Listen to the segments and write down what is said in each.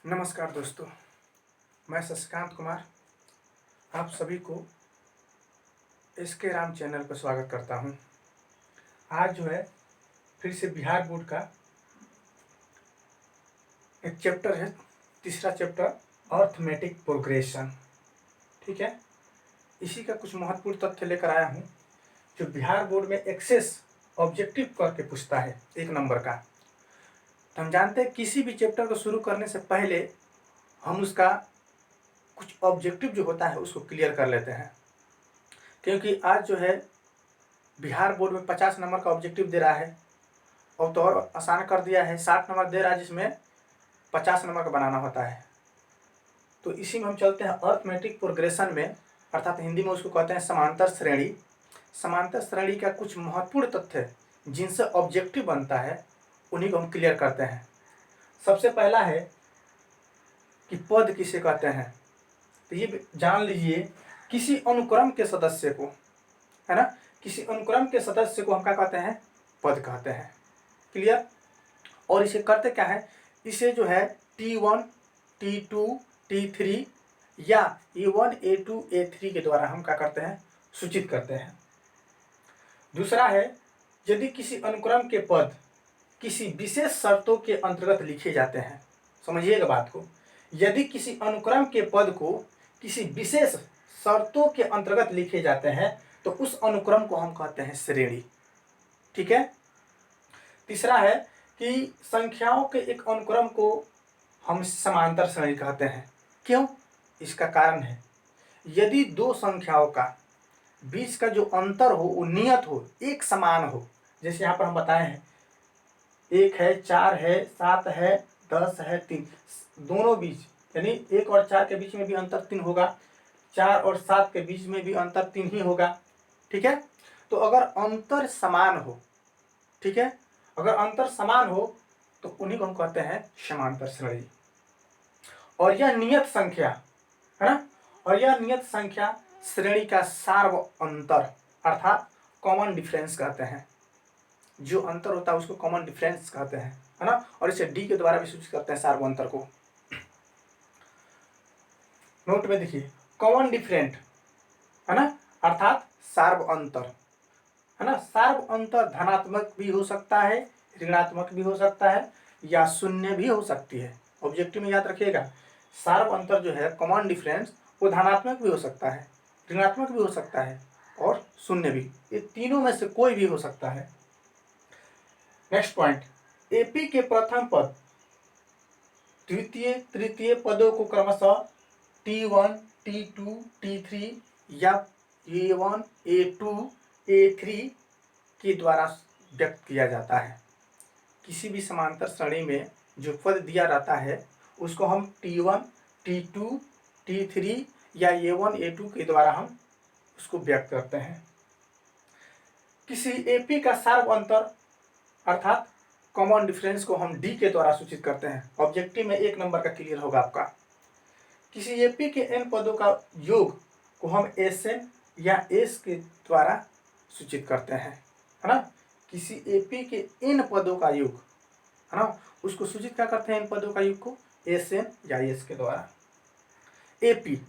नमस्कार दोस्तों, मैं शशिकांत कुमार आप सभी को एसके राम चैनल पर स्वागत करता हूं। आज जो है फिर से बिहार बोर्ड का एक चैप्टर है, तीसरा चैप्टर अर्थमेटिक प्रोग्रेशन। ठीक है, इसी का कुछ महत्वपूर्ण तथ्य लेकर आया हूं जो बिहार बोर्ड में एक्सेस ऑब्जेक्टिव करके पूछता है 1 नंबर का। तो हम जानते हैं किसी भी चैप्टर को शुरू करने से पहले हम उसका कुछ ऑब्जेक्टिव जो होता है उसको क्लियर कर लेते हैं, क्योंकि आज जो है बिहार बोर्ड में 50 नंबर का ऑब्जेक्टिव दे रहा है और तो और आसान कर दिया है, 60 नंबर दे रहा है जिसमें 50 नंबर का बनाना होता है। तो इसी में हम चलते हैं अर्थमेटिक प्रोग्रेशन में, अर्थात हिंदी में उसको कहते हैं समांतर श्रेणी। समांतर श्रेणी का कुछ महत्वपूर्ण तथ्य जिनसे ऑब्जेक्टिव बनता है उन्हीं को हम क्लियर करते हैं। सबसे पहला है कि पद किसे कहते हैं। तो ये जान लीजिए, किसी अनुक्रम के सदस्य को, है ना, किसी अनुक्रम के सदस्य को हम क्या कहते हैं, पद कहते हैं। क्लियर। और इसे करते क्या है, इसे जो है T1, T2, T3 या A1, A2, A3 के द्वारा हम क्या करते हैं, सूचित करते हैं। दूसरा है, यदि किसी अनुक्रम के पद किसी विशेष शर्तों के अंतर्गत लिखे जाते हैं। समझिएगा बात को, यदि किसी अनुक्रम के पद को किसी विशेष शर्तों के अंतर्गत लिखे जाते हैं तो उस अनुक्रम को हम कहते हैं श्रेणी। ठीक है। तीसरा है कि संख्याओं के एक अनुक्रम को हम समांतर श्रेणी कहते हैं। क्यों? इसका कारण है, यदि दो संख्याओं का बीच का जो अंतर हो वो नियत हो, एक समान हो। जैसे यहाँ पर हम बताए हैं 1 है, 4 है, 7 है, 10 है, 3, दोनों बीच यानी 1 और 4 के बीच में भी अंतर 3 होगा, 4 और 7 के बीच में भी अंतर 3 ही होगा। ठीक है। तो अगर अंतर समान हो, ठीक है, अगर अंतर समान हो तो उन्हीं को हम कहते हैं समांतर श्रेणी। और यह नियत संख्या है ना, और यह नियत संख्या श्रेणी का सार्व अंतर अर्थात कॉमन डिफरेंस कहते हैं। जो अंतर होता है उसको कॉमन डिफरेंस कहते हैं, है ना। और इसे डी के द्वारा भी सूचित करते हैं सार्व अंतर को। नोट में देखिए, कॉमन डिफरेंट है ना, अर्थात सार्व अंतर, है ना। सार्व अंतर धनात्मक भी हो सकता है, ऋणात्मक भी हो सकता है या शून्य भी हो सकती है। ऑब्जेक्टिव में याद रखिएगा, सार्व अंतर जो है कॉमन डिफरेंस वो धनात्मक भी हो सकता है, ऋणात्मक भी हो सकता है और शून्य भी। ये तीनों में से कोई भी हो सकता है। नेक्स्ट पॉइंट, एपी के प्रथम पद द्वितीय तृतीय पदों को क्रमशः T1, T2, T3 या A1, A2, A3 के द्वारा व्यक्त किया जाता है। किसी भी समांतर श्रेणी में जो पद दिया रहता है उसको हम T1, T2, T3 या A1, A2 के द्वारा हम उसको व्यक्त करते हैं। किसी एपी का सार्व अंतर अर्थात कॉमन डिफरेंस को हम डी के द्वारा सूचित करते हैं। ऑब्जेक्टिव में 1 नंबर का क्लियर होगा आपका। किसी एपी के n पदों का योग को हम Sn या S के द्वारा सूचित करते हैं, है ना। किसी एपी के n पदों का योग, है ना, उसको सूचित क्या करते हैं, इन पदों का योग को Sn या S के द्वारा। एपी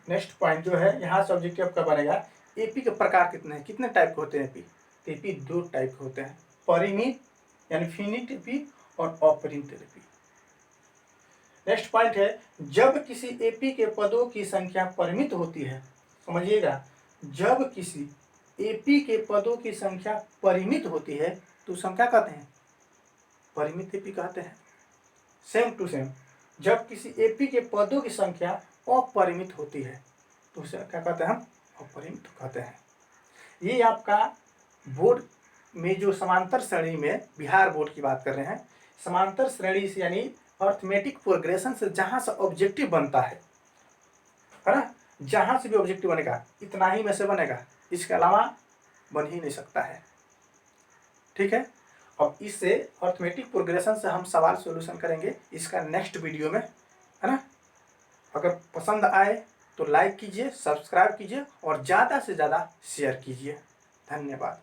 नेक्स्ट पॉइंट जो है, यहाँ से ऑब्जेक्टिव आपका बनेगा, एपी के प्रकार कितने हैं, कितने टाइप के होते हैं एपी। एपी 2 टाइप के होते हैं, परिमित यानी फिनिट एपी और अपरिमित एपी। नेक्स्ट पॉइंट है, जब किसी एपी के पदों की संख्या परिमित होती है, समझिएगा, जब किसी एपी के पदों की संख्या परिमित होती है तो संख्या कहते हैं परिमित एपी कहते हैं। सेम टू सेम, जब किसी एपी के पदों की संख्या अपरिमित होती है तो उसे क्या कहते हैं, हम अपरिमित कहते हैं। ये आपका बोर्ड में जो समांतर श्रेणी में बिहार बोर्ड की बात कर रहे हैं, समांतर श्रेणी से यानी अर्थमेटिक प्रोग्रेशन से जहां से ऑब्जेक्टिव बनता है ना, जहां से भी ऑब्जेक्टिव बनेगा इतना ही में से बनेगा, इसके अलावा बन ही नहीं सकता है। ठीक है। अब इससे अर्थमेटिक प्रोग्रेशन से हम सवाल सॉल्यूशन करेंगे इसका नेक्स्ट वीडियो में, है ना। अगर पसंद आए तो लाइक कीजिए, सब्सक्राइब कीजिए और ज़्यादा से ज़्यादा शेयर कीजिए। धन्यवाद।